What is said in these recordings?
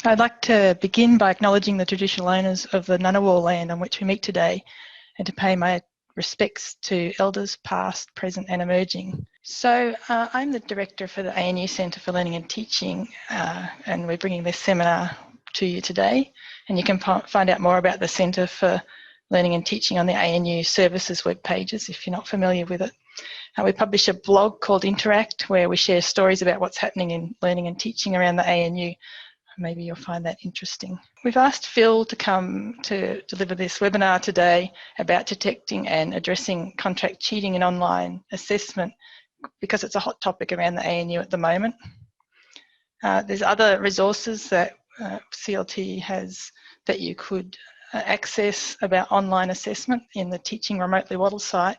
I'd like to begin by acknowledging the traditional owners of the Ngunnawal land on which we meet today and to pay my respects to elders past, present and emerging. I'm the director for the ANU Centre for Learning and Teaching and we're bringing this seminar to you today, and you can find out more about the Centre for Learning and Teaching on the ANU services web pages if you're not familiar with it. We publish a blog called Interact where we share stories about what's happening in learning and teaching around the ANU. Maybe you'll find that interesting. We've asked Phil to come to deliver this webinar today about detecting and addressing contract cheating in online assessment because it's a hot topic around the ANU at the moment. There's other resources that CLT has that you could access about online assessment in the Teaching Remotely Wattle site.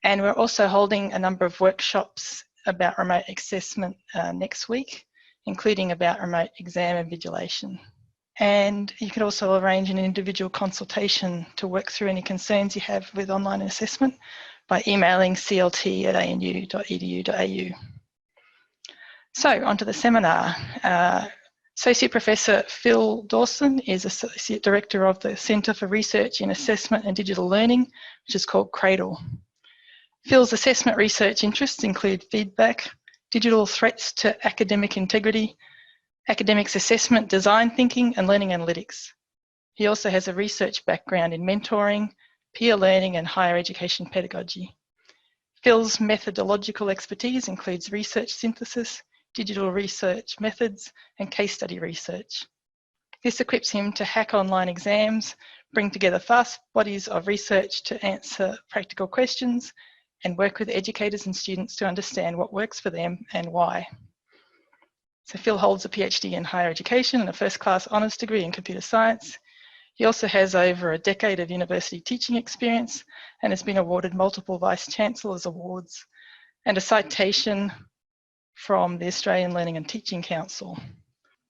And we're also holding a number of workshops about remote assessment next week, including about remote exam invigilation. And you can also arrange an individual consultation to work through any concerns you have with online assessment by emailing clt@anu.edu.au. So onto the seminar. Associate Professor Phil Dawson is Associate Director of the Centre for Research in Assessment and Digital Learning, which is called CRADL. Phil's assessment research interests include feedback, digital threats to academic integrity, academics assessment, design thinking, and learning analytics. He also has a research background in mentoring, peer learning, and higher education pedagogy. Phil's methodological expertise includes research synthesis, digital research methods, and case study research. This equips him to hack online exams, bring together fast bodies of research to answer practical questions, and work with educators and students to understand what works for them and why. So Phil holds a PhD in higher education and a first-class honours degree in computer science. He also has over a decade of university teaching experience and has been awarded multiple Vice-Chancellors Awards and a citation from the Australian Learning and Teaching Council.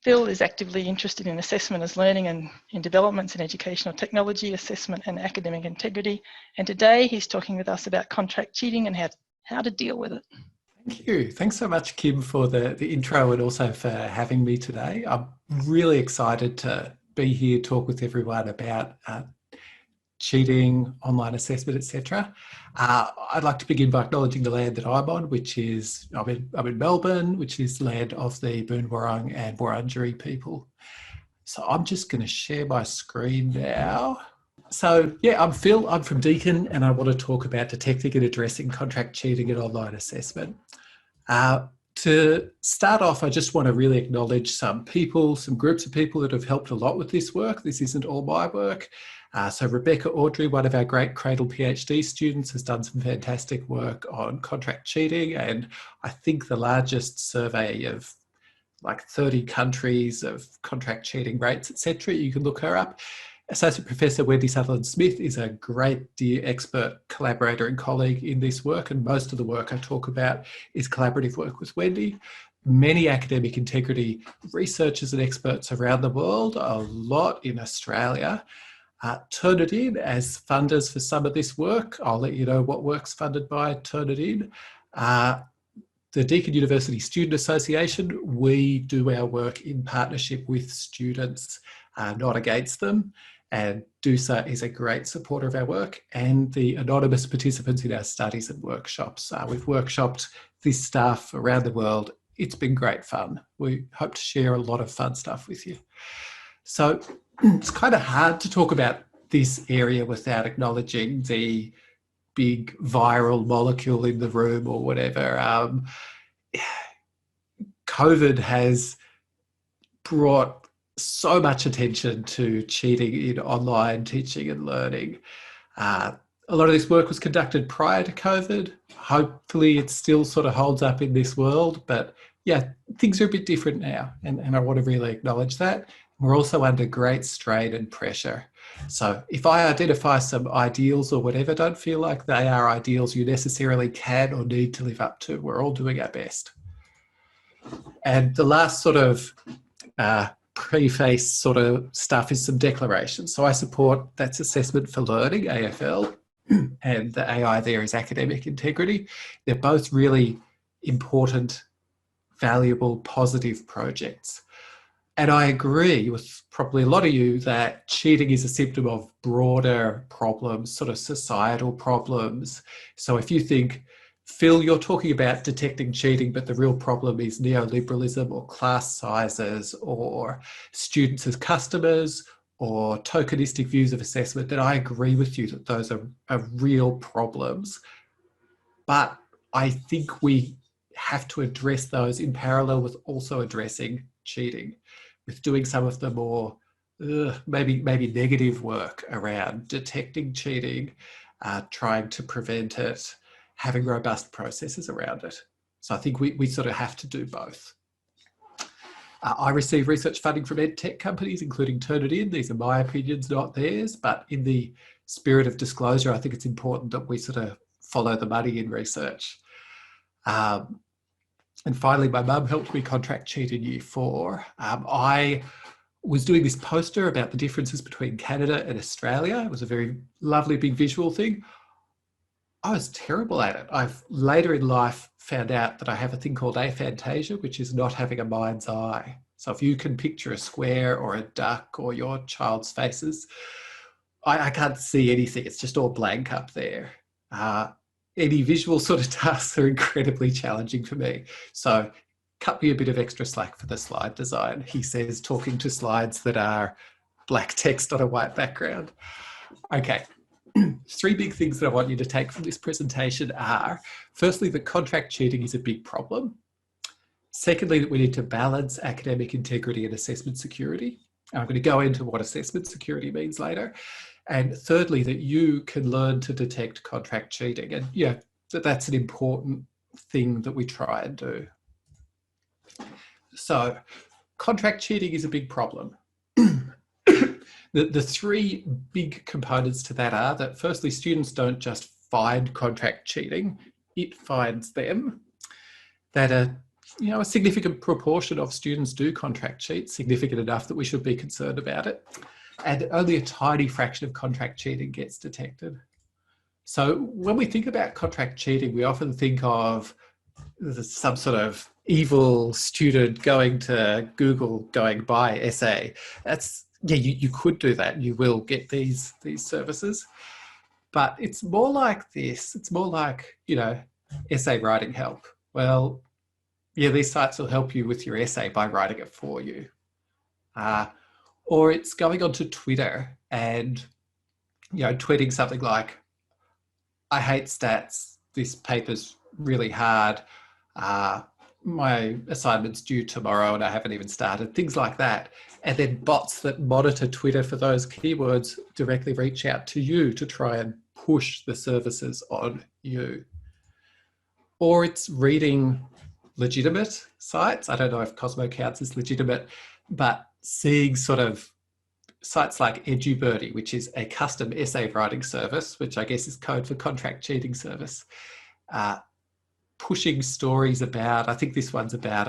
Phil is actively interested in assessment as learning and in developments in educational technology, assessment and academic integrity. And today he's talking with us about contract cheating and how to deal with it. Thank you. Thanks so much, Kim, for the intro and also for having me today. I'm really excited to be here, talk with everyone about cheating, online assessment, etc. I'd like to begin by acknowledging the land that I'm on, which is, I'm in Melbourne, which is the land of the Boon Wurrung and Wurundjeri people. So I'm just going to share my screen now. So yeah, I'm Phil, I'm from Deakin, and I want to talk about detecting and addressing contract cheating in online assessment. To start off, I just want to really acknowledge some people, some groups of people that have helped a lot with this work. This isn't all my work. So Rebecca Audrey, one of our great CRADL PhD students, has done some fantastic work on contract cheating, and I think the largest survey of like 30 countries of contract cheating rates, etc. You can look her up. Associate Professor Wendy Sutherland-Smith is a great dear expert collaborator and colleague in this work, and most of the work I talk about is collaborative work with Wendy. Many academic integrity researchers and experts around the world, a lot in Australia, Turnitin as funders for some of this work. I'll let you know what work's funded by Turnitin. The Deakin University Student Association, we do our work in partnership with students, not against them. And DUSA is a great supporter of our work, and the anonymous participants in our studies and workshops. We've workshopped this stuff around the world. It's been great fun. We hope to share a lot of fun stuff with you. So it's kind of hard to talk about this area without acknowledging the big viral molecule in the room or whatever. COVID has brought so much attention to cheating in online teaching and learning. A lot of this work was conducted prior to COVID. Hopefully it still sort of holds up in this world, but yeah, things are a bit different now, and I want to really acknowledge that. We're also under great strain and pressure. So if I identify some ideals or whatever, don't feel like they are ideals you necessarily can or need to live up to. We're all doing our best. And the last sort of preface sort of stuff is some declarations. So I support that's Assessment for Learning, AFL, and the AI there is academic integrity. They're both really important, valuable, positive projects. And I agree with probably a lot of you that cheating is a symptom of broader problems, sort of societal problems. So if you think, Phil, you're talking about detecting cheating, but the real problem is neoliberalism or class sizes or students as customers or tokenistic views of assessment, then I agree with you that those are real problems. But I think we have to address those in parallel with also addressing cheating, with doing some of the more maybe negative work around detecting cheating, trying to prevent it, having robust processes around it. So I think we sort of have to do both. I receive research funding from ed tech companies, including Turnitin. These are my opinions, not theirs. But in the spirit of disclosure, I think it's important that we sort of follow the money in research. And finally, my mum helped me contract cheat in year 4. I was doing this poster about the differences between Canada and Australia. It was a very lovely big visual thing. I was terrible at it. I've later in life found out that I have a thing called aphantasia, which is not having a mind's eye. So if you can picture a square or a duck or your child's faces, I can't see anything. It's just all blank up there. Any visual sort of tasks are incredibly challenging for me. So cut me a bit of extra slack for the slide design, he says, talking to slides that are black text on a white background. Okay. 3 big things that I want you to take from this presentation are, firstly, that contract cheating is a big problem. Secondly, that we need to balance academic integrity and assessment security. I'm going to go into what assessment security means later. And thirdly, that you can learn to detect contract cheating. And yeah, that's an important thing that we try and do. So contract cheating is a big problem. The 3 big components to that are that firstly, students don't just find contract cheating, it finds them. That a significant proportion of students do contract cheat, significant enough that we should be concerned about it. And only a tiny fraction of contract cheating gets detected. So when we think about contract cheating, we often think of some sort of evil student going to Google, going buy essay. That's, yeah, you could do that. You will get these services. But it's more like this. It's more like, essay writing help. Well, yeah, these sites will help you with your essay by writing it for you. Or it's going onto Twitter and, tweeting something like, I hate stats, this paper's really hard, my assignment's due tomorrow and I haven't even started, things like that. And then bots that monitor Twitter for those keywords directly reach out to you to try and push the services on you. Or it's reading legitimate sites. I don't know if Cosmo counts as legitimate, but seeing sort of sites like EduBirdie, which is a custom essay writing service, which I guess is code for contract cheating service, pushing stories about, I think this one's about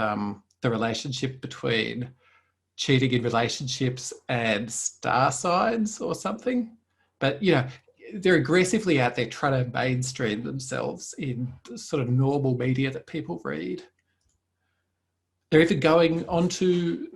the relationship between cheating in relationships and star signs or something. But, they're aggressively out there trying to mainstream themselves in sort of normal media that people read. They're even going onto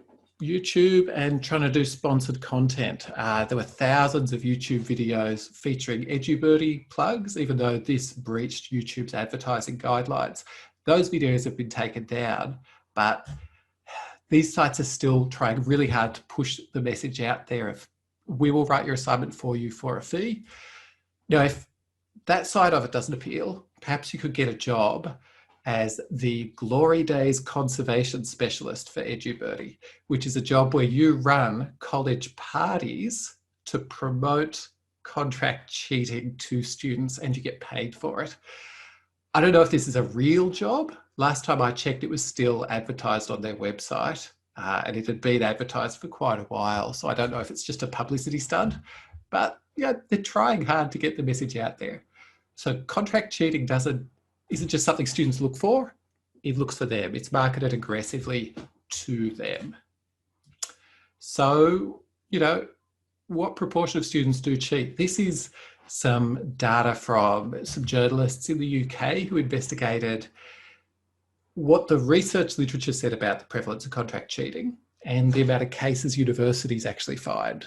YouTube and trying to do sponsored content. There were thousands of YouTube videos featuring EduBirdie plugs, even though this breached YouTube's advertising guidelines. Those videos have been taken down, but these sites are still trying really hard to push the message out there of, we will write your assignment for you for a fee. Now, if that side of it doesn't appeal, perhaps you could get a job as the Glory Days Conservation Specialist for EduBirdie, which is a job where you run college parties to promote contract cheating to students and you get paid for it. I don't know if this is a real job. Last time I checked, it was still advertised on their website and it had been advertised for quite a while. So I don't know if it's just a publicity stunt, but yeah, they're trying hard to get the message out there. So contract cheating isn't just something students look for, it looks for them. It's marketed aggressively to them. So, what proportion of students do cheat? This is some data from some journalists in the UK who investigated what the research literature said about the prevalence of contract cheating. and the amount of cases universities actually find.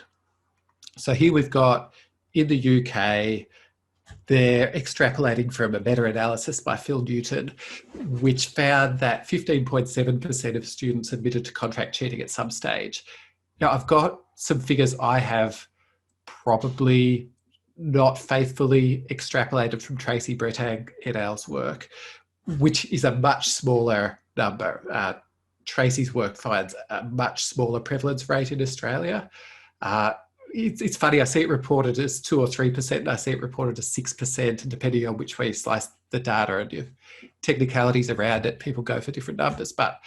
So here we've got, in the UK, they're extrapolating from a meta-analysis by Phil Newton, which found that 15.7% of students admitted to contract cheating at some stage. Now, I've got some figures I have probably not faithfully extrapolated from Tracy Bretag et al.'s work, which is a much smaller number. Tracy's work finds a much smaller prevalence rate in Australia. It's funny, I see it reported as 2 or 3%, and I see it reported as 6%, and depending on which way you slice the data and your technicalities around it, people go for different numbers. But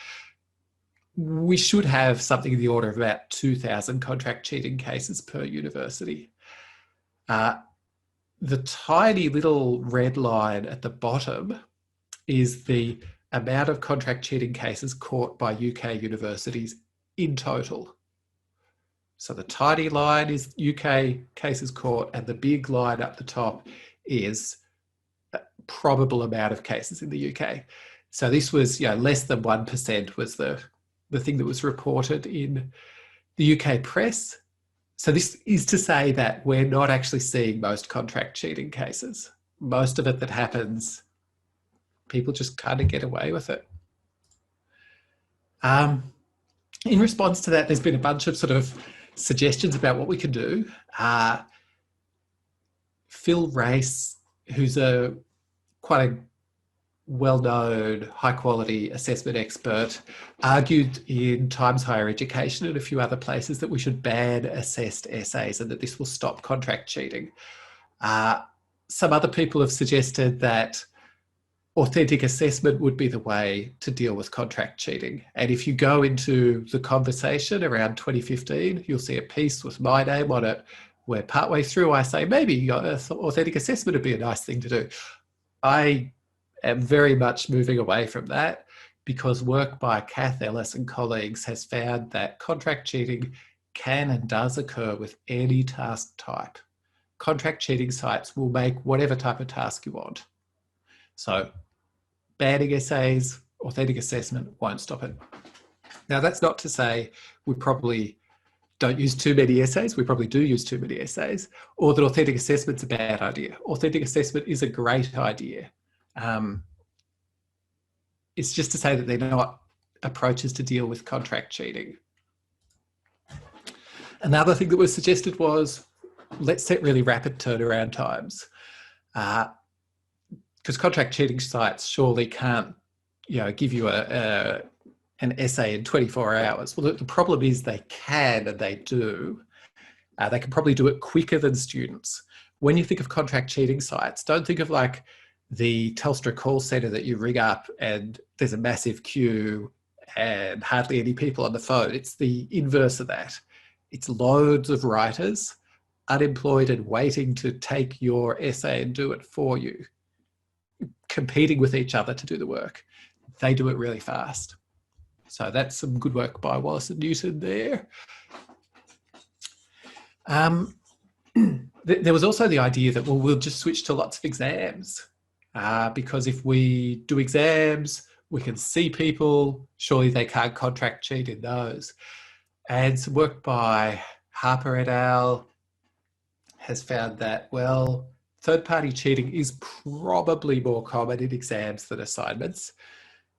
we should have something in the order of about 2,000 contract cheating cases per university. The tiny little red line at the bottom is the amount of contract cheating cases caught by UK universities in total. So the tiny line is UK cases caught, and the big line up the top is probable amount of cases in the UK. So this was, less than 1% was the thing that was reported in the UK press. So this is to say that we're not actually seeing most contract cheating cases. Most of it that happens, people just kind of get away with it. In response to that, there's been a bunch of sort of suggestions about what we can do. Phil Race, who's quite a well-known, high-quality assessment expert, argued in Times Higher Education and a few other places that we should ban assessed essays and that this will stop contract cheating. Some other people have suggested that authentic assessment would be the way to deal with contract cheating. And if you go into the conversation around 2015, you'll see a piece with my name on it where partway through I say, maybe authentic assessment would be a nice thing to do. I am very much moving away from that because work by Kath Ellis and colleagues has found that contract cheating can and does occur with any task type. Contract cheating sites will make whatever type of task you want. So banning essays, authentic assessment won't stop it. Now, that's not to say we probably don't use too many essays. We probably do use too many essays, or that authentic assessment's a bad idea. Authentic assessment is a great idea. It's just to say that they're not approaches to deal with contract cheating. Another thing that was suggested was, let's set really rapid turnaround times. Because contract cheating sites surely can't, give you an essay in 24 hours. Well, the problem is they can, and they do. They can probably do it quicker than students. When you think of contract cheating sites, don't think of like the Telstra call centre that you ring up and there's a massive queue and hardly any people on the phone. It's the inverse of that. It's loads of writers unemployed and waiting to take your essay and do it for you, competing with each other to do the work. They do it really fast. So that's some good work by Wallace and Newton there. There was also the idea that, well, we'll just switch to lots of exams because if we do exams, we can see people, surely they can't contract cheat in those. And some work by Harper et al. Has found that, well, third-party cheating is probably more common in exams than assignments,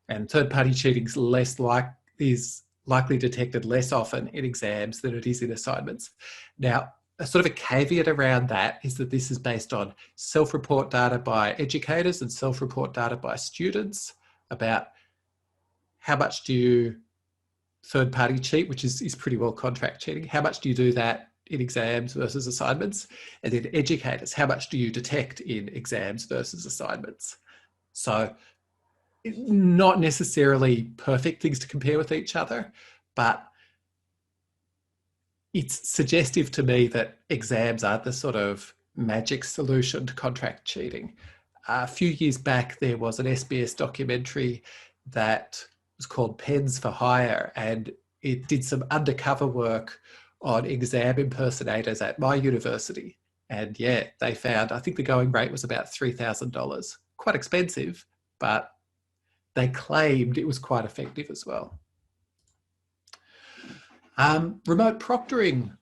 and third-party cheating is likely detected less often in exams than it is in assignments. Now, a sort of a caveat around that is that this is based on self-report data by educators and self-report data by students about how much do you third-party cheat, which is pretty well contract cheating. How much do you do that in exams versus assignments? And then educators, how much do you detect in exams versus assignments? So not necessarily perfect things to compare with each other, but it's suggestive to me that exams are the sort of magic solution to contract cheating. A few years back, there was an SBS documentary that was called Pens for Hire, and it did some undercover work on exam impersonators at my university. And yeah, they found, I think the going rate was about $3,000. Quite expensive, but they claimed it was quite effective as well. Remote proctoring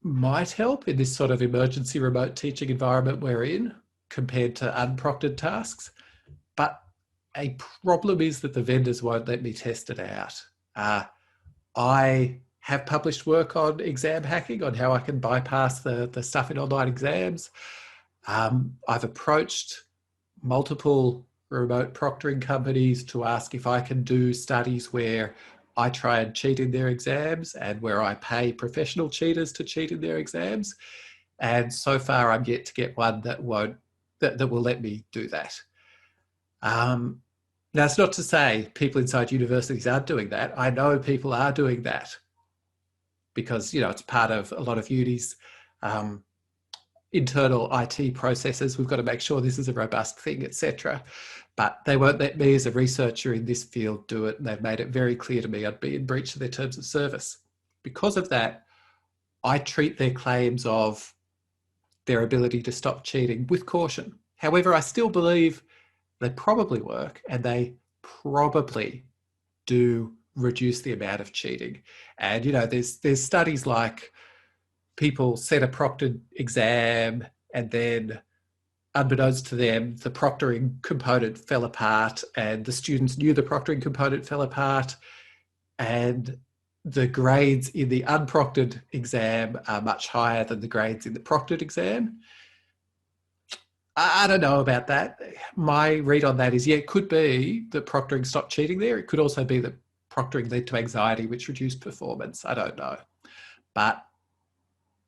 might help in this sort of emergency remote teaching environment we're in compared to unproctored tasks. But a problem is that the vendors won't let me test it out. I have published work on exam hacking, on how I can bypass the stuff in online exams. I've approached multiple remote proctoring companies to ask if I can do studies where I try and cheat in their exams and where I pay professional cheaters to cheat in their exams. And so far I'm yet to get one that will let me do that. Now, it's not to say people inside universities aren't doing that. I know people are doing that because, you know, it's part of a lot of unis' internal IT processes. We've got to make sure this is a robust thing, etc. But they won't let me as a researcher in this field do it. And they've made it very clear to me I'd be in breach of their terms of service. Because of that, I treat their claims of their ability to stop cheating with caution. However, I still believe they probably work and they probably do reduce the amount of cheating. And, you know, there's studies like people set a proctored exam and then unbeknownst to them, the proctoring component fell apart and the students knew the proctoring component fell apart and the grades in the unproctored exam are much higher than the grades in the proctored exam. I don't know about that. My read on that is, yeah, it could be that proctoring stopped cheating there. It could also be that proctoring led to anxiety, which reduced performance. I don't know. But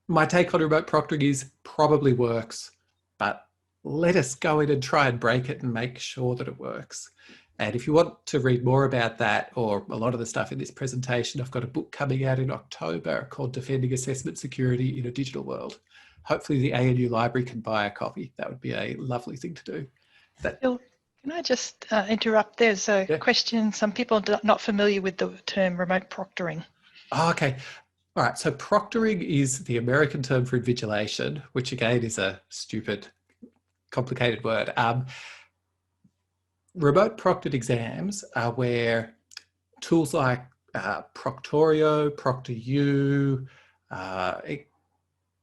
my take on remote proctoring is probably works, but let us go in and try and break it and make sure that it works. And if you want to read more about that or a lot of the stuff in this presentation, I've got a book coming out in October called Defending Assessment Security in a Digital World. Hopefully the ANU library can buy a copy. That would be a lovely thing to do. Phil, can I just interrupt? There's a question. Some people are not familiar with the term remote proctoring. Oh, okay. All right. So proctoring is the American term for invigilation, which again is a stupid, complicated word. Remote proctored exams are where tools like Proctorio, ProctorU,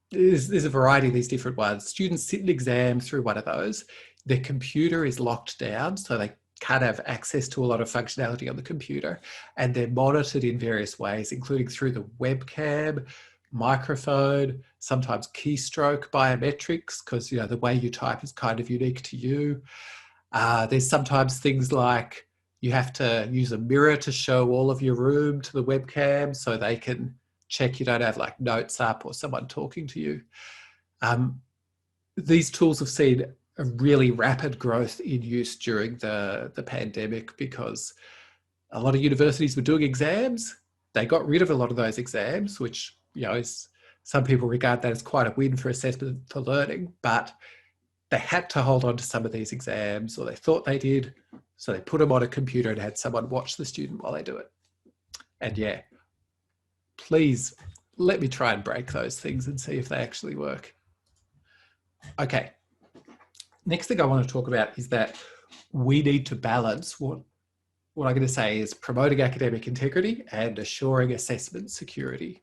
there's a variety of these different ones. Students sit an exam through one of those. Their computer is locked down, so they can't have access to a lot of functionality on the computer. And they're monitored in various ways, including through the webcam, microphone, sometimes keystroke biometrics, because, you know, the way you type is kind of unique to you. There's sometimes things like you have to use a mirror to show all of your room to the webcam so they can check you don't have like notes up or someone talking to you. These tools have seen a really rapid growth in use during the pandemic because a lot of universities were doing exams. They got rid of a lot of those exams, which, you know, some people regard that as quite a win for assessment for learning, but they had to hold on to some of these exams, or they thought they did. So they put them on a computer and had someone watch the student while they do it. And yeah, please let me try and break those things and see if they actually work. Okay. Next thing I want to talk about is that we need to balance what I'm going to say is promoting academic integrity and assuring assessment security.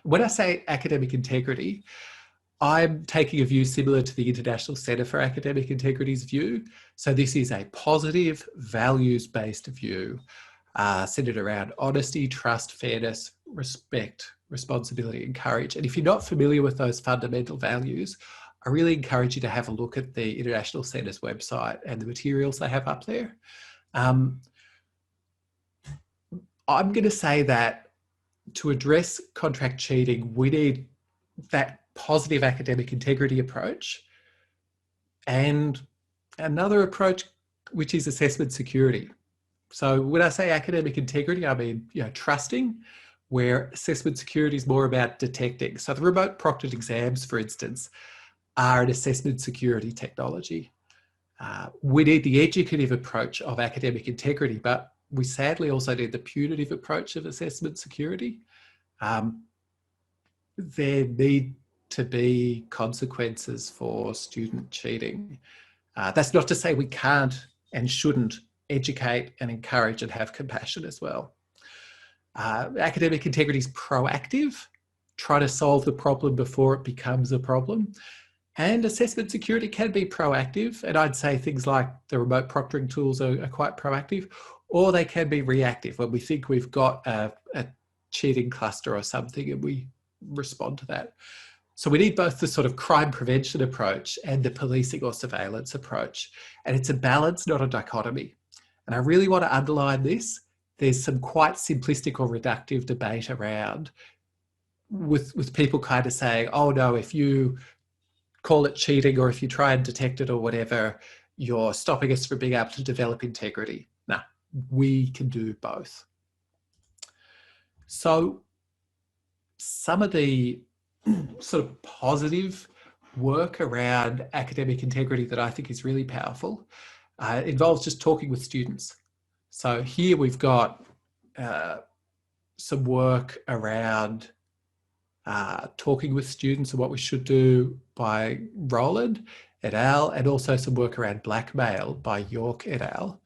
When I say academic integrity, I'm taking a view similar to the International Centre for Academic Integrity's view. So this is a positive, values-based view centered around honesty, trust, fairness, respect, responsibility, and courage. And if you're not familiar with those fundamental values, I really encourage you to have a look at the International Centre's website and the materials they have up there. I'm going to say that to address contract cheating, we need that positive academic integrity approach and another approach, which is assessment security. So when I say academic integrity, I mean, you know, trusting, where assessment security is more about detecting. So the remote proctored exams, for instance, are an assessment security technology. We need the educative approach of academic integrity, but we sadly also need the punitive approach of assessment security. There need to be consequences for student cheating. That's not to say we can't and shouldn't educate and encourage and have compassion as well. Academic integrity is proactive, try to solve the problem before it becomes a problem. And assessment security can be proactive, and I'd say things like the remote proctoring tools are quite proactive, or they can be reactive when we think we've got a cheating cluster or something and we respond to that. So we need both the sort of crime prevention approach and the policing or surveillance approach. And it's a balance, not a dichotomy. And I really want to underline this. There's some quite simplistic or reductive debate around with people kind of saying, oh no, if you call it cheating or if you try and detect it or whatever, you're stopping us from being able to develop integrity. No, we can do both. So some of the sort of positive work around academic integrity that I think is really powerful involves just talking with students. So here we've got some work around talking with students and what we should do by Rowland et al, and also some work around blackmail by York et al.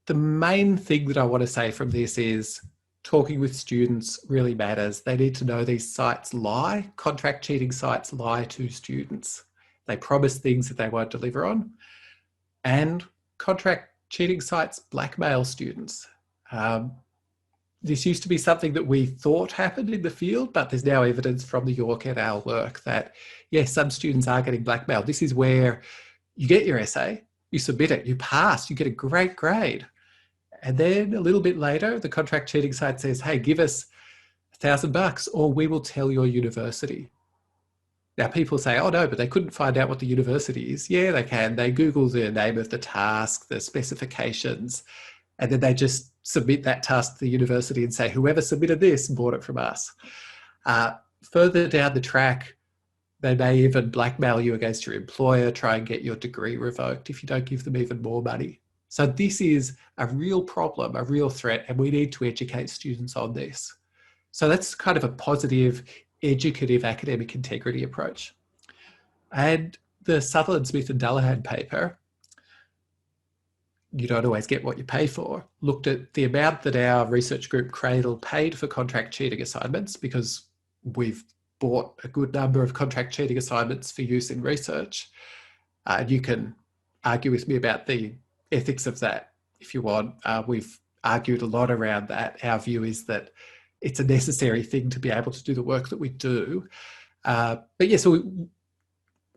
The main thing that I want to say from this is talking with students really matters. They need to know these sites lie. Contract cheating sites lie to students. They promise things that they won't deliver on. And contract cheating sites blackmail students. This used to be something that we thought happened in the field, but there's now evidence from the York et al work that, yes, some students are getting blackmailed. This is where you get your essay, you submit it, you pass, you get a great grade. And then a little bit later, the contract cheating site says, hey, give us $1,000 or we will tell your university. Now people say, oh no, but they couldn't find out what the university is. Yeah, they can. They Google the name of the task, the specifications, and then they just submit that task to the university and say, whoever submitted this bought it from us. Further down the track, they may even blackmail you against your employer, try and get your degree revoked if you don't give them even more money. So this is a real problem, a real threat, and we need to educate students on this. So that's kind of a positive, educative academic integrity approach. And the Sutherland, Smith and Dullahan paper, you don't always get what you pay for, looked at the amount that our research group Cradle paid for contract cheating assignments, because we've bought a good number of contract cheating assignments for use in research. And you can argue with me about the ethics of that if you want. We've argued a lot around that. Our view is that it's a necessary thing to be able to do the work that we do. But yeah, so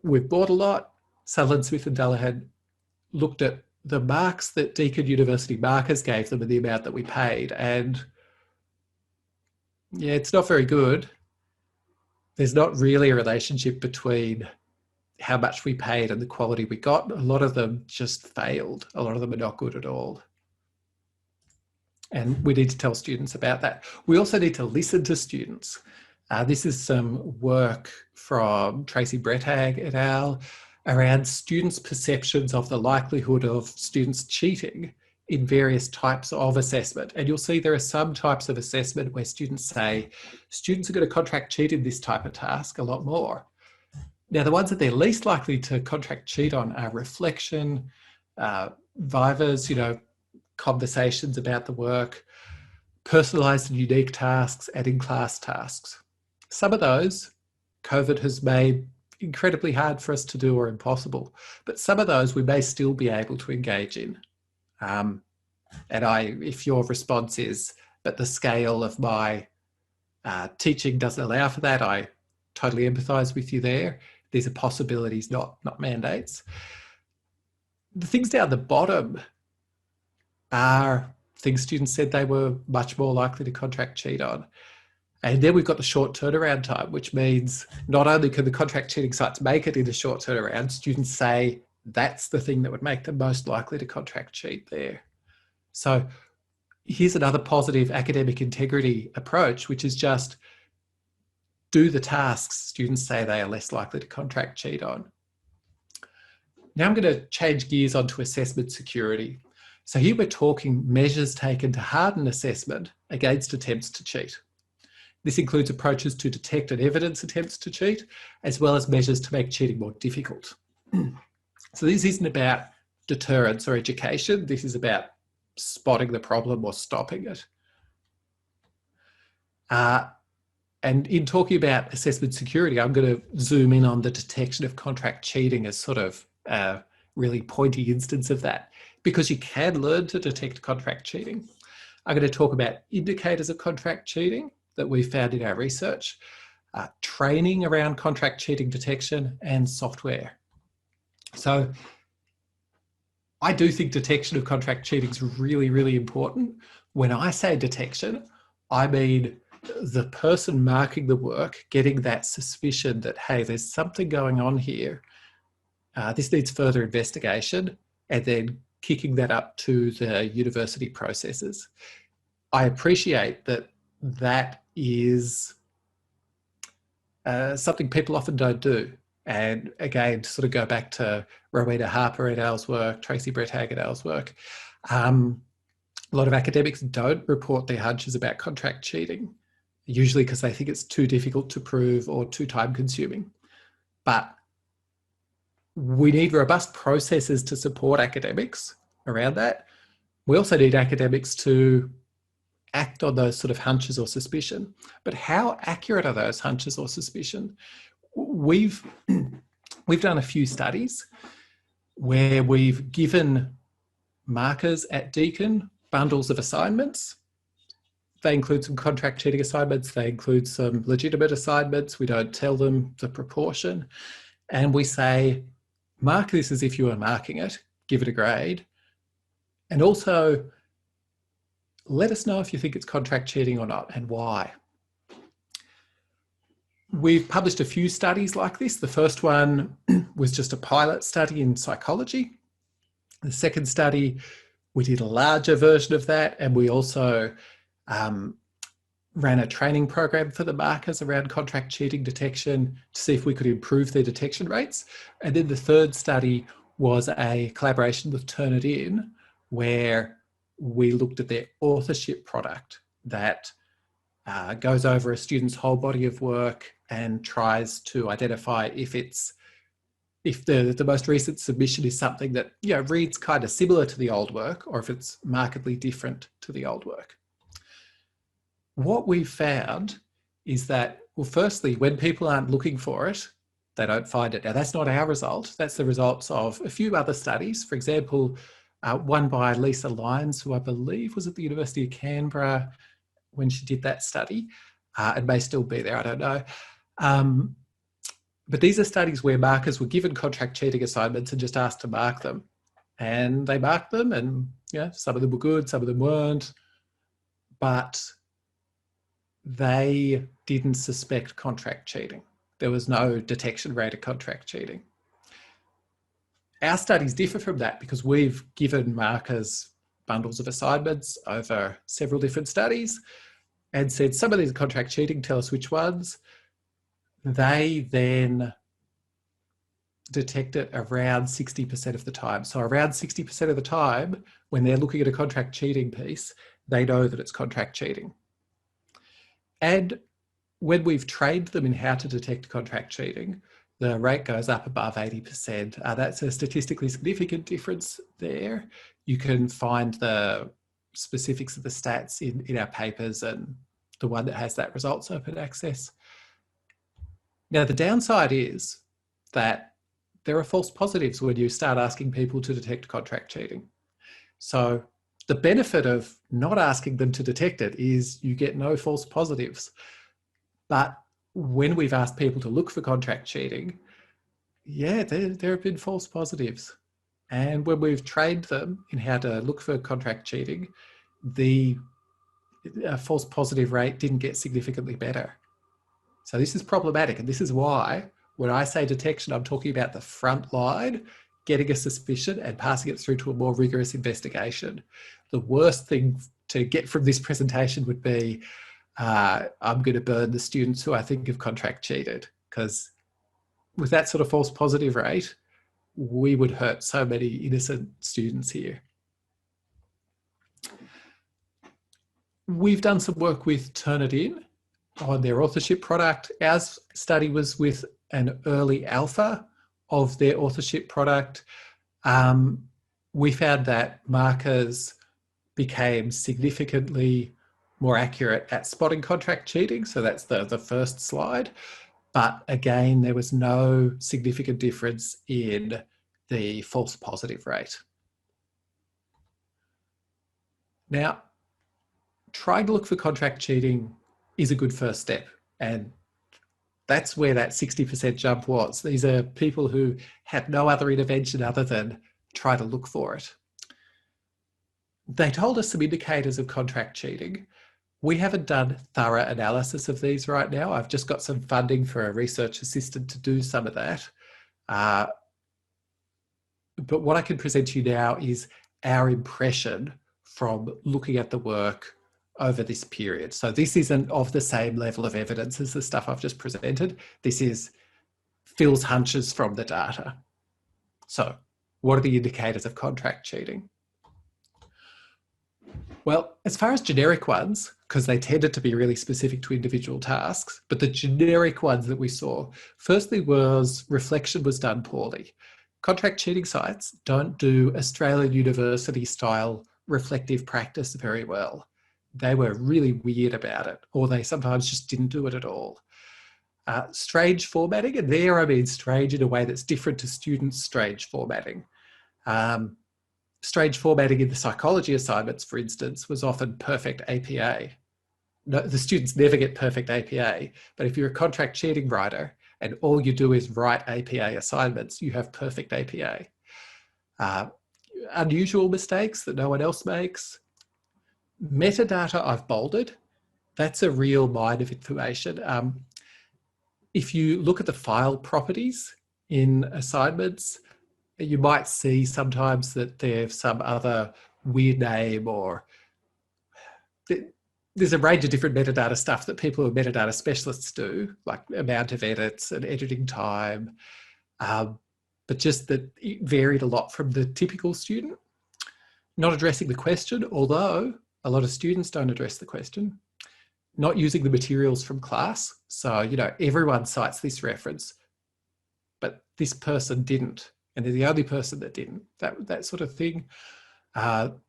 we've bought a lot. Sutherland, Smith and Dullahan looked at the marks that Deakin University markers gave them and the amount that we paid. And yeah, it's not very good. There's not really a relationship between how much we paid and the quality we got. A lot of them just failed. A lot of them are not good at all. And we need to tell students about that. We also need to listen to students. This is some work from Tracy Brethag et al. Around students' perceptions of the likelihood of students cheating in various types of assessment. And you'll see there are some types of assessment where students say, students are going to contract cheat in this type of task a lot more. Now, the ones that they're least likely to contract cheat on are reflection, vivas, conversations about the work, personalised and unique tasks, and in-class tasks. Some of those COVID has made incredibly hard for us to do or impossible, but some of those we may still be able to engage in. And if your response is, but the scale of my teaching doesn't allow for that, I totally empathise with you there. These are possibilities, not mandates. The things down the bottom are things students said they were much more likely to contract cheat on. And then we've got the short turnaround time, which means not only can the contract cheating sites make it in a short turnaround, students say that's the thing that would make them most likely to contract cheat there. So here's another positive academic integrity approach, which is just do the tasks students say they are less likely to contract cheat on. Now I'm going to change gears onto assessment security. So here we're talking measures taken to harden assessment against attempts to cheat. This includes approaches to detect and evidence attempts to cheat, as well as measures to make cheating more difficult. So this isn't about deterrence or education. This is about spotting the problem or stopping it. And in talking about assessment security, I'm going to zoom in on the detection of contract cheating as sort of a really pointy instance of that, because you can learn to detect contract cheating. I'm going to talk about indicators of contract cheating that we found in our research, training around contract cheating detection, and software. So I do think detection of contract cheating is really, really important. When I say detection, I mean the person marking the work getting that suspicion that, hey, there's something going on here. This needs further investigation, and then kicking that up to the university processes. I appreciate that that is something people often don't do. And again, to sort of go back to Rowena Harper et al.'s work, Tracy Brett Hagg et al.'s work, a lot of academics don't report their hunches about contract cheating, usually because they think it's too difficult to prove or too time consuming. But we need robust processes to support academics around that. We also need academics to act on those sort of hunches or suspicion. But how accurate are those hunches or suspicion? We've done a few studies where we've given markers at Deakin bundles of assignments. They include some contract cheating assignments. They include some legitimate assignments. We don't tell them the proportion. And we say, mark this as if you were marking it, give it a grade. And also, let us know if you think it's contract cheating or not, and why. We've published a few studies like this. The first one was just a pilot study in psychology. The second study, we did a larger version of that, and we also ran a training program for the markers around contract cheating detection to see if we could improve their detection rates. And then the third study was a collaboration with Turnitin, where we looked at their authorship product that goes over a student's whole body of work and tries to identify if the most recent submission is something that reads kind of similar to the old work, or if it's markedly different to the old work. What we've found is that, well, firstly, when people aren't looking for it, they don't find it. Now, that's not our result. That's the results of a few other studies. For example, one by Lisa Lyons, who I believe was at the University of Canberra when she did that study. It may still be there, I don't know. But these are studies where markers were given contract cheating assignments and just asked to mark them. And they marked them, and some of them were good, some of them weren't. But they didn't suspect contract cheating. There was no detection rate of contract cheating. Our studies differ from that because we've given markers bundles of assignments over several different studies and said some of these are contract cheating, tell us which ones. They then detect it around 60% of the time. So around 60% of the time, when they're looking at a contract cheating piece, they know that it's contract cheating. And when we've trained them in how to detect contract cheating, the rate goes up above 80%. That's a statistically significant difference there. You can find the specifics of the stats in our papers, and the one that has that results open access. Now, the downside is that there are false positives when you start asking people to detect contract cheating. So the benefit of not asking them to detect it is you get no false positives. But when we've asked people to look for contract cheating, there have been false positives. And when we've trained them in how to look for contract cheating, the false positive rate didn't get significantly better. So this is problematic. And this is why when I say detection, I'm talking about the front line, getting a suspicion and passing it through to a more rigorous investigation. The worst thing to get from this presentation would be, I'm going to burn the students who I think have contract cheated, because with that sort of false positive rate, we would hurt so many innocent students here. We've done some work with Turnitin on their authorship product. Our study was with an early alpha of their authorship product. We found that markers became significantly more accurate at spotting contract cheating. So that's the first slide. But again, there was no significant difference in the false positive rate. Now, trying to look for contract cheating is a good first step. And that's where that 60% jump was. These are people who had no other intervention other than try to look for it. They told us some indicators of contract cheating. We haven't done thorough analysis of these right now. I've just got some funding for a research assistant to do some of that. But what I can present to you now is our impression from looking at the work over this period. So this isn't of the same level of evidence as the stuff I've just presented. This is Phil's hunches from the data. So what are the indicators of contract cheating? Well, as far as generic ones, because they tended to be really specific to individual tasks, but the generic ones that we saw, firstly was reflection was done poorly. Contract cheating sites don't do Australian university style reflective practice very well. They were really weird about it, or they sometimes just didn't do it at all. Strange formatting, and there I mean strange in a way that's different to students' strange formatting. Strange formatting in the psychology assignments, for instance, was often perfect APA. No, the students never get perfect APA, but if you're a contract cheating writer and all you do is write APA assignments, you have perfect APA. Unusual mistakes that no one else makes. Metadata I've bolded. That's a real mine of information. If you look at the file properties in assignments, you might see sometimes that there's some other weird name, or there's a range of different metadata stuff that people who are metadata specialists do, like amount of edits and editing time, but just that it varied a lot from the typical student. Not addressing the question, although a lot of students don't address the question. Not using the materials from class. So, you know, everyone cites this reference, but this person didn't. And they're the only person that didn't, that sort of thing.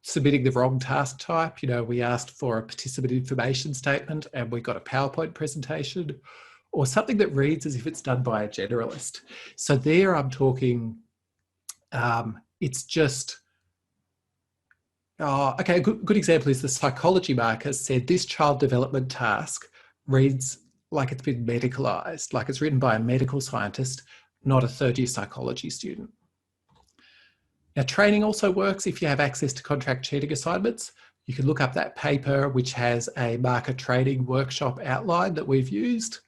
Submitting the wrong task type. You know, we asked for a participant information statement and we got a PowerPoint presentation, or something that reads as if it's done by a generalist. So there I'm talking, it's just, okay, a good example is the psychology marker said this child development task reads like it's been medicalized, like it's written by a medical scientist, not a third-year psychology student. Now, training also works if you have access to contract cheating assignments. You can look up that paper, which has a marker training workshop outline that we've used.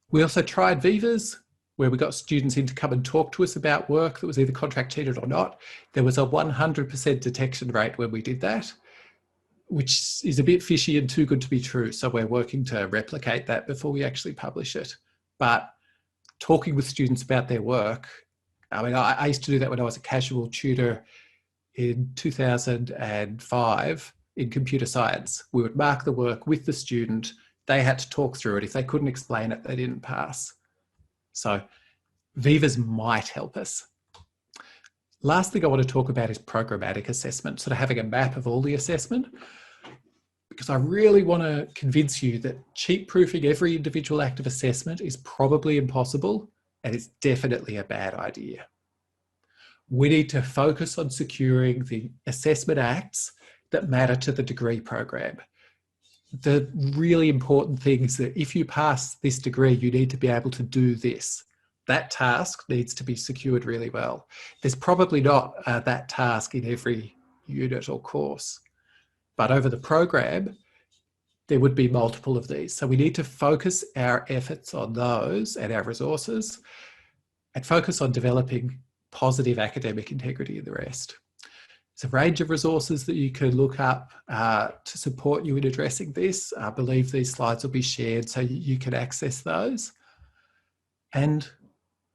We also tried Vivas, where we got students in to come and talk to us about work that was either contract cheated or not. There was a 100% detection rate when we did that, which is a bit fishy and too good to be true. So we're working to replicate that before we actually publish it. But talking with students about their work, I mean, I used to do that when I was a casual tutor in 2005 in computer science. We would mark the work with the student. They had to talk through it. If they couldn't explain it, they didn't pass. So Vivas might help us. Last thing I want to talk about is programmatic assessment, sort of having a map of all the assessment, because I really want to convince you that cheat proofing every individual active assessment is probably impossible, and it's definitely a bad idea. We need to focus on securing the assessment acts that matter to the degree program. The really important thing is that if you pass this degree, you need to be able to do this. That task needs to be secured really well. There's probably not that task in every unit or course, but over the program, there would be multiple of these. So we need to focus our efforts on those and our resources, and focus on developing positive academic integrity in the rest. There's a range of resources that you can look up to support you in addressing this. I believe these slides will be shared so you can access those. And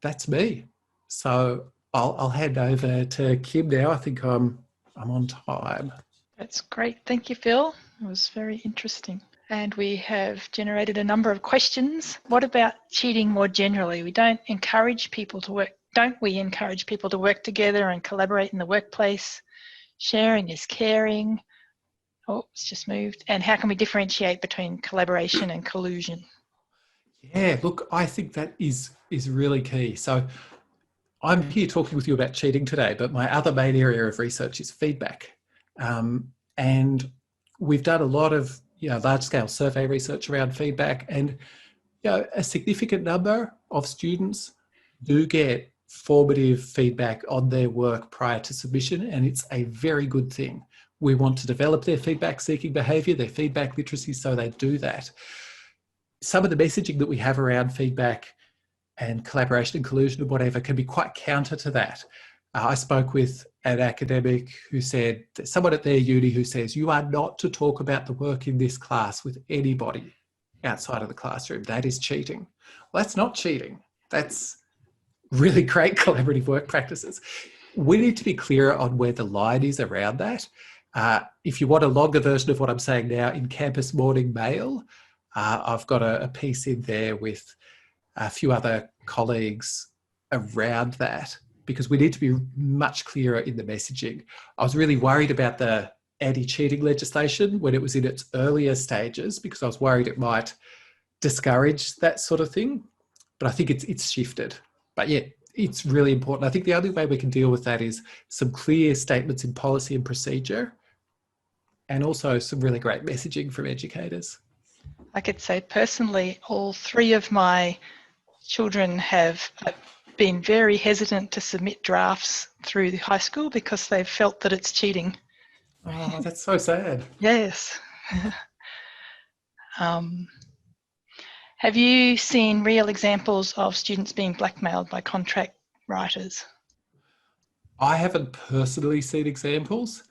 that's me. So I'll hand over to Kim now. I think I'm on time. That's great. Thank you, Phil. It was very interesting. And we have generated a number of questions. What about cheating more generally? We don't encourage people to work, don't we encourage people to work together and collaborate in the workplace? Sharing is caring. Oh, it's just moved. And how can we differentiate between collaboration and collusion? Yeah, look, I think that is really key. So I'm here talking with you about cheating today, but my other main area of research is feedback. And we've done a lot of large-scale survey research around feedback, and a significant number of students do get formative feedback on their work prior to submission, and it's a very good thing. We want to develop their feedback-seeking behaviour, their feedback literacy, so they do that. Some of the messaging that we have around feedback and collaboration and collusion and whatever can be quite counter to that. I spoke with an academic who said, someone at their uni who says, you are not to talk about the work in this class with anybody outside of the classroom. That is cheating. Well, that's not cheating. That's really great collaborative work practices. We need to be clearer on where the line is around that. If you want a longer version of what I'm saying now, in Campus Morning Mail, I've got a piece in there with a few other colleagues around that, because we need to be much clearer in the messaging. I was really worried about the anti-cheating legislation when it was in its earlier stages, because I was worried it might discourage that sort of thing. But I think it's shifted. But yeah, it's really important. I think the only way we can deal with that is some clear statements in policy and procedure, and also some really great messaging from educators. I could say personally, all three of my children have been very hesitant to submit drafts through the high school because they've felt that it's cheating. Oh, that's so sad. Yes. Have you seen real examples of students being blackmailed by contract writers? I haven't personally seen examples.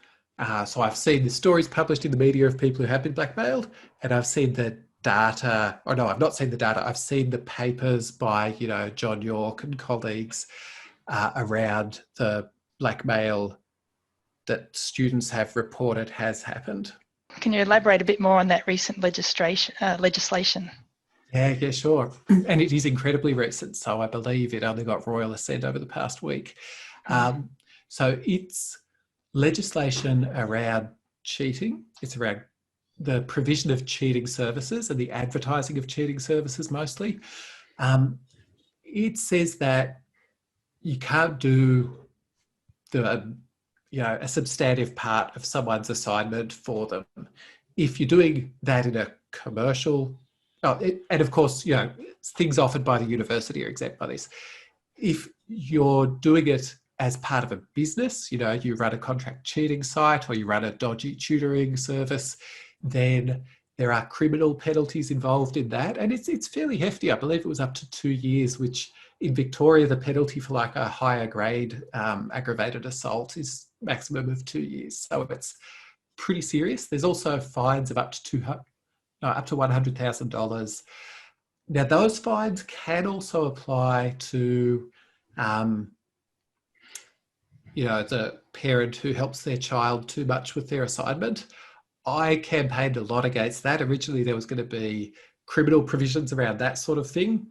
So I've seen the stories published in the media of people who have been blackmailed, and I've seen the data, or no, I've not seen the data. I've seen the papers by, John York and colleagues around the blackmail that students have reported has happened. Can you elaborate a bit more on that recent legislation? Yeah, sure. And it is incredibly recent. So I believe it only got royal assent over the past week. So it's legislation around cheating. It's around the provision of cheating services and the advertising of cheating services mostly. It says that you can't do a substantive part of someone's assignment for them if you're doing that in a commercial. And of course, things offered by the university are exempt by this. If you're doing it as part of a business, you run a contract cheating site or you run a dodgy tutoring service, then there are criminal penalties involved in that. And it's fairly hefty. I believe it was up to 2 years, which in Victoria, the penalty for like a higher grade aggravated assault is maximum of 2 years. So it's pretty serious. There's also fines of up to $100,000. Now, those fines can also apply to, the parent who helps their child too much with their assignment. I campaigned a lot against that. Originally, there was going to be criminal provisions around that sort of thing.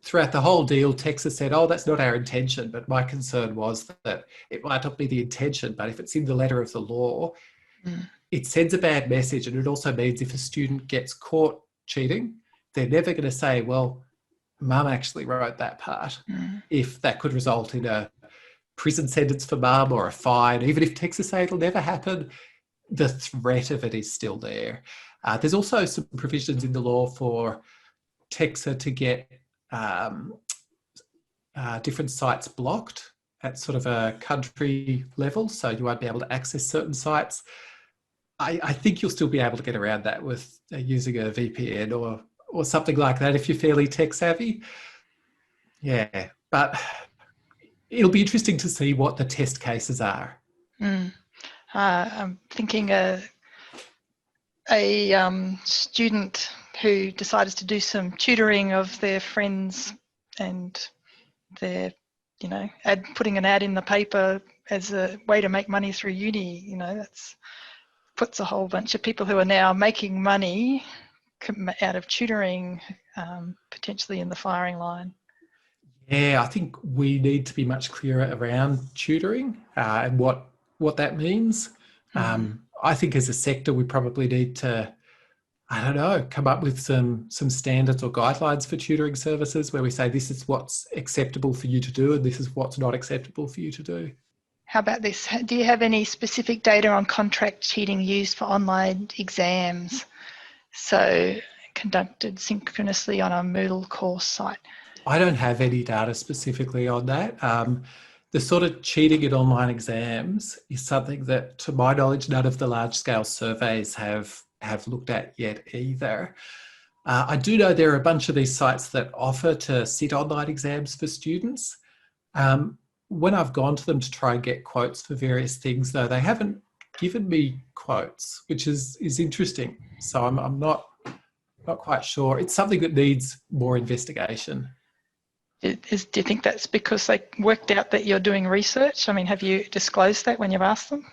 Throughout the whole deal, Texas said, oh, that's not our intention. But my concern was that it might not be the intention, but if it's in the letter of the law, it sends a bad message. And it also means if a student gets caught cheating, they're never going to say, well, mum actually wrote that part. If that could result in a prison sentence for mum or a fine, even if Texas say it'll never happen, the threat of it is still there. There's also some provisions in the law for TEXA to get different sites blocked at sort of a country level, so you won't be able to access certain sites. I think you'll still be able to get around that with using a VPN or something like that if you're fairly tech savvy. Yeah, but it'll be interesting to see what the test cases are. I'm thinking a student who decided to do some tutoring of their friends, and they're, putting an ad in the paper as a way to make money through uni. That's puts a whole bunch of people who are now making money out of tutoring potentially in the firing line. Yeah, I think we need to be much clearer around tutoring and what what that means. I think as a sector, we probably need to, I don't know, come up with some standards or guidelines for tutoring services where we say this is what's acceptable for you to do and this is what's not acceptable for you to do. How about this? Do you have any specific data on contract cheating used for online exams? So conducted synchronously on a Moodle course site. I don't have any data specifically on that. The sort of cheating in online exams is something that, to my knowledge, none of the large-scale surveys have looked at yet either. I do know there are a bunch of these sites that offer to sit online exams for students. When I've gone to them to try and get quotes for various things, though, they haven't given me quotes, which is interesting. So I'm not quite sure. It's something that needs more investigation. Do you think that's because they worked out that you're doing research? I mean, have you disclosed that when you've asked them?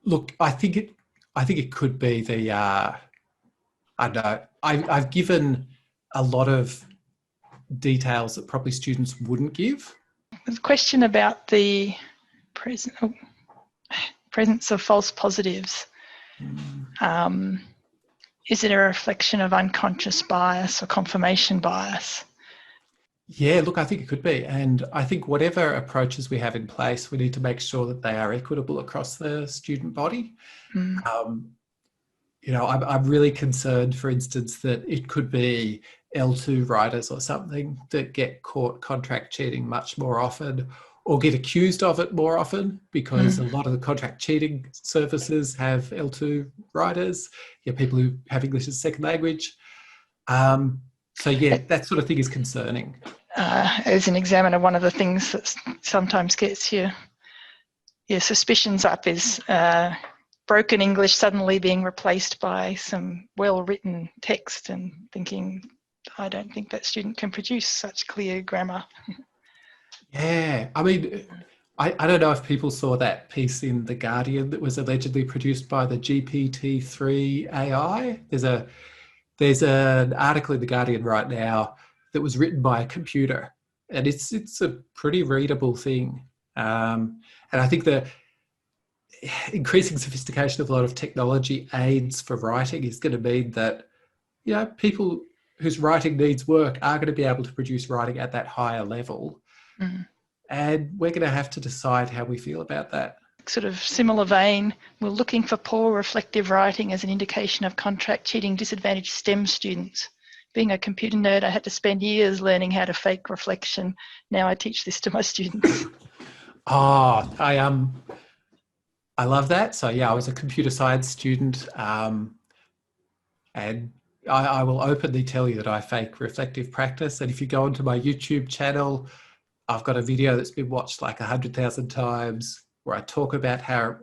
Look, I think it could be the, I don't know, I've given a lot of details that probably students wouldn't give. There's a question about the presence of false positives. Is it a reflection of unconscious bias or confirmation bias? Yeah, look, I think it could be. And I think whatever approaches we have in place, we need to make sure that they are equitable across the student body. I'm really concerned, for instance, that it could be L2 writers or something that get caught contract cheating much more often or get accused of it more often because a lot of the contract cheating services have L2 writers, people who have English as a second language. So yeah, that sort of thing is concerning. As an examiner, one of the things that sometimes gets your suspicions up is broken English suddenly being replaced by some well-written text and thinking, I don't think that student can produce such clear grammar. Yeah, I mean, I don't know if people saw that piece in The Guardian that was allegedly produced by the GPT-3 AI. There's an article in The Guardian right now that was written by a computer, and it's a pretty readable thing. And I think the increasing sophistication of a lot of technology aids for writing is going to mean that, people whose writing needs work are going to be able to produce writing at that higher level. And we're going to have to decide how we feel about that. Sort of similar vein, we're looking for poor reflective writing as an indication of contract cheating disadvantaged STEM students. Being a computer nerd, I had to spend years learning how to fake reflection. Now I teach this to my students. Oh, I love that. So yeah, I was a computer science student, and I will openly tell you that I fake reflective practice. And if you go onto my YouTube channel, I've got a video that's been watched like 100,000 times where I talk about how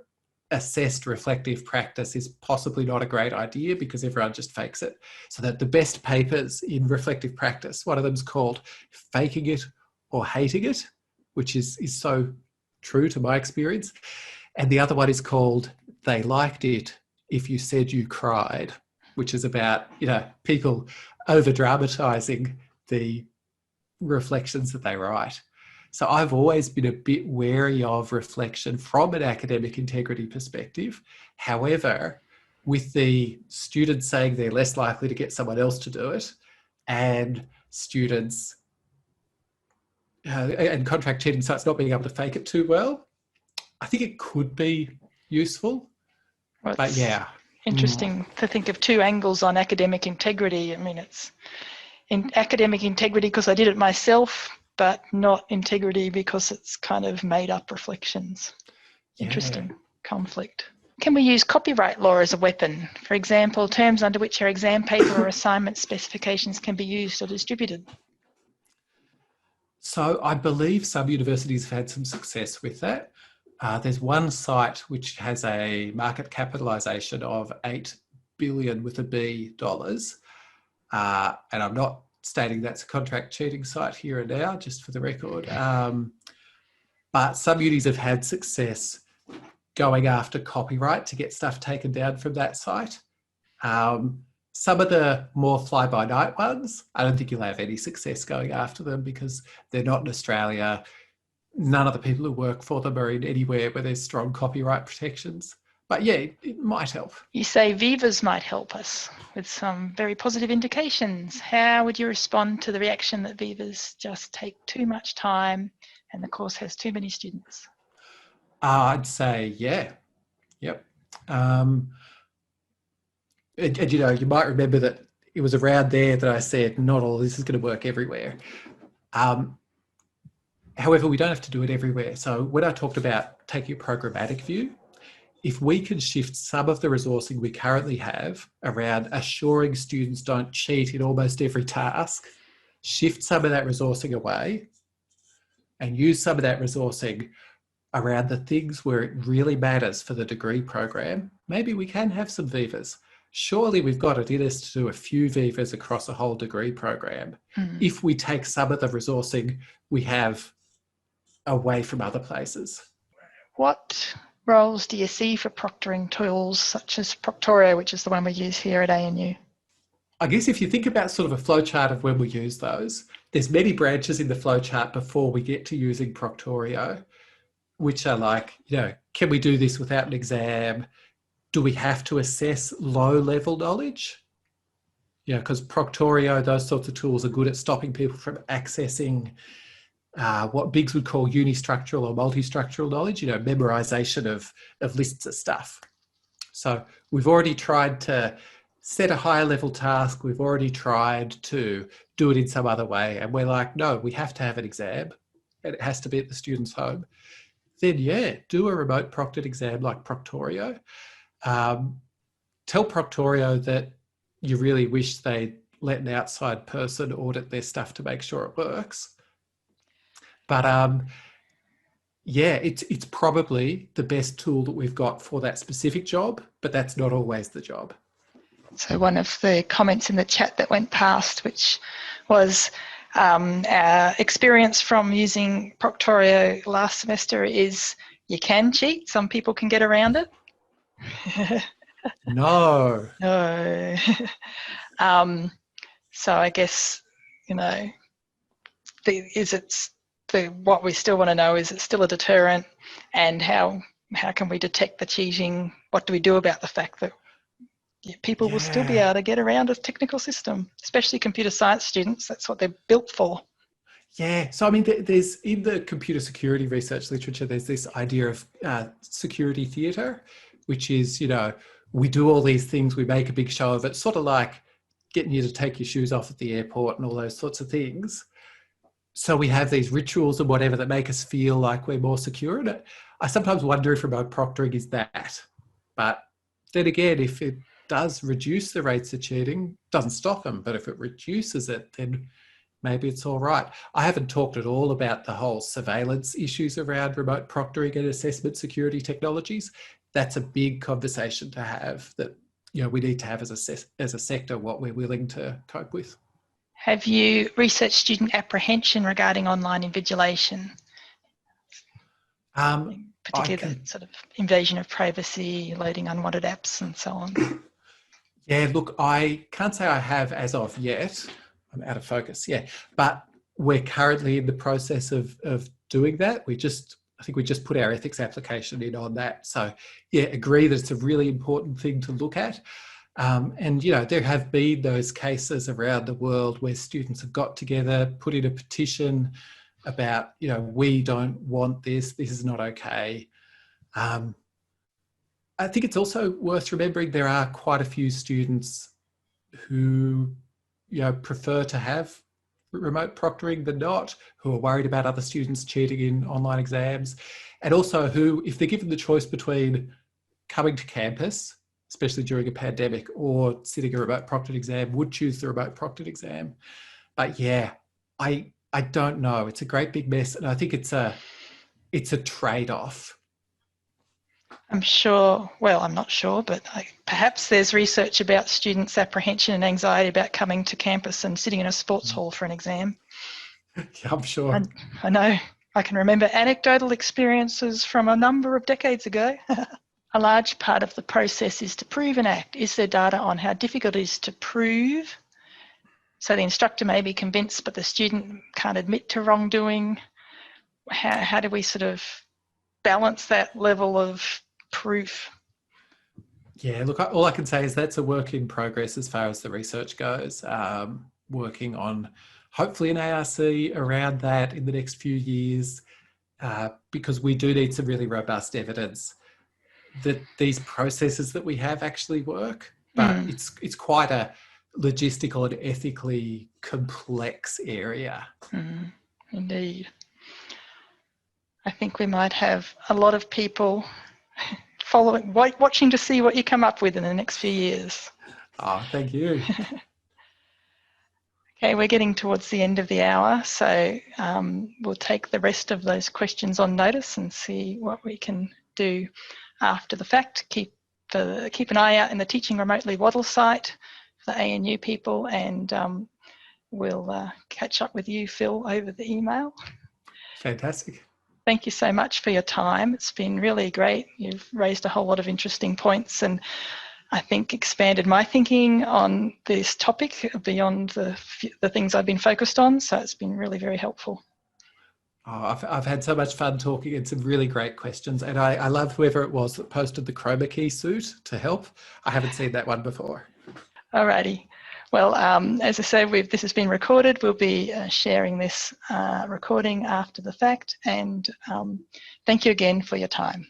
assessed reflective practice is possibly not a great idea because everyone just fakes it. So that the best papers in reflective practice, one of them is called Faking It or Hating It, which is so true to my experience. And the other one is called They Liked It If You Said You Cried, which is about, people over dramatizing the reflections that they write. So I've always been a bit wary of reflection from an academic integrity perspective. However, with the students saying they're less likely to get someone else to do it, and students and contract cheating sites not being able to fake it too well, I think it could be useful. Well, but yeah. Interesting to think of two angles on academic integrity. I mean, it's in academic integrity because I did it myself, but not integrity because it's kind of made up reflections. Interesting conflict. Can we use copyright law as a weapon? For example, terms under which our exam paper or assignment specifications can be used or distributed. So I believe some universities have had some success with that. There's one site which has a market capitalisation of $8 billion with a B dollars. And I'm not stating that's a contract cheating site here and now, just for the record. But some unis have had success going after copyright to get stuff taken down from that site. Some of the more fly-by-night ones, I don't think you'll have any success going after them because they're not in Australia. none of the people who work for them are in anywhere where there's strong copyright protections. But yeah, it might help. You say Vivas might help us with some very positive indications. How would you respond to the reaction that Vivas just take too much time and the course has too many students? I'd say, yeah, yep. And you know, you might remember that it was around there that I said, not all this is going to work everywhere. However, we don't have to do it everywhere. So when I talked about taking a programmatic view, if we can shift some of the resourcing we currently have around assuring students don't cheat in almost every task, shift some of that resourcing away and use some of that resourcing around the things where it really matters for the degree program, maybe we can have some Vivas. Surely we've got it in us to do a few Vivas across a whole degree program if we take some of the resourcing we have away from other places. What roles do you see for proctoring tools such as Proctorio, which is the one we use here at ANU? I guess if you think about sort of a flowchart of when we use those, there's many branches in the flowchart before we get to using Proctorio, which are like, you know, can we do this without an exam? Do we have to assess low-level knowledge? You know, because Proctorio, those sorts of tools are good at stopping people from accessing what Biggs would call unistructural or multistructural knowledge, you know, memorization of lists of stuff. So we've already tried to set a higher level task. We've already tried to do it in some other way. And we're like, no, we have to have an exam and it has to be at the student's home. Then yeah, do a remote proctored exam like Proctorio. Tell Proctorio that you really wish they'd let an outside person audit their stuff to make sure it works. But yeah, it's probably the best tool that we've got for that specific job, but that's not always the job. So one of the comments in the chat that went past, which was our experience from using Proctorio last semester, is you can cheat. Some people can get around it. No. No. So I guess, you know, what we still want to know is it still a deterrent, and how can we detect the cheating? What do we do about the fact that people will still be able to get around a technical system, especially computer science students? That's what they're built for. Yeah, so I mean, there's in the computer security research literature, there's this idea of security theatre, which is, you know, we do all these things, we make a big show of it, sort of like getting you to take your shoes off at the airport and all those sorts of things. So we have these rituals and whatever that make us feel like we're more secure. And I sometimes wonder if remote proctoring is that. But then again, if it does reduce the rates of cheating, doesn't stop them, but if it reduces it, then maybe it's all right. I haven't talked at all about the whole surveillance issues around remote proctoring and assessment security technologies. That's a big conversation to have that, you know, we need to have as a sector, what we're willing to cope with. Have you researched student apprehension regarding online invigilation? Particularly the sort of invasion of privacy, loading unwanted apps and so on. Yeah, look, I can't say I have as of yet. I'm out of focus, yeah. But we're currently in the process of doing that. I think we just put our ethics application in on that. So yeah, agree that it's a really important thing to look at. And, you know, there have been those cases around the world where students have got together, put in a petition about, you know, we don't want this, this is not okay. I think it's also worth remembering there are quite a few students who, you know, prefer to have remote proctoring than not, who are worried about other students cheating in online exams, and also who, if they're given the choice between coming to campus, especially during a pandemic, or sitting a remote proctored exam, would choose the remote proctored exam. But yeah, I don't know. It's a great big mess, and I think it's a trade-off. I'm sure, well, I'm not sure, but perhaps there's research about students' apprehension and anxiety about coming to campus and sitting in a sports hall for an exam. Yeah, I'm sure. I know. I can remember anecdotal experiences from a number of decades ago. A large part of the process is to prove an act. Is there data on how difficult it is to prove? So the instructor may be convinced, but the student can't admit to wrongdoing. how do we sort of balance that level of proof? Yeah, look, all I can say is that's a work in progress as far as the research goes. Working on hopefully an ARC around that in the next few years, because we do need some really robust evidence that these processes that we have actually work. But it's quite a logistical and ethically complex area. Indeed. I think we might have a lot of people watching to see what you come up with in the next few years. Oh, thank you. Okay, we're getting towards the end of the hour, so we'll take the rest of those questions on notice and see what we can do after the fact. Keep an eye out in the Teaching Remotely Wattle site for the ANU people, and we'll catch up with you, Phil, over the email. Fantastic. Thank you so much for your time. It's been really great. You've raised a whole lot of interesting points, and I think expanded my thinking on this topic beyond the things I've been focused on. So it's been really very helpful. Oh, I've had so much fun talking and some really great questions. And I love whoever it was that posted the chroma key suit to help. I haven't seen that one before. Alrighty. Well, as I said, this has been recorded. We'll be sharing this recording after the fact. And thank you again for your time.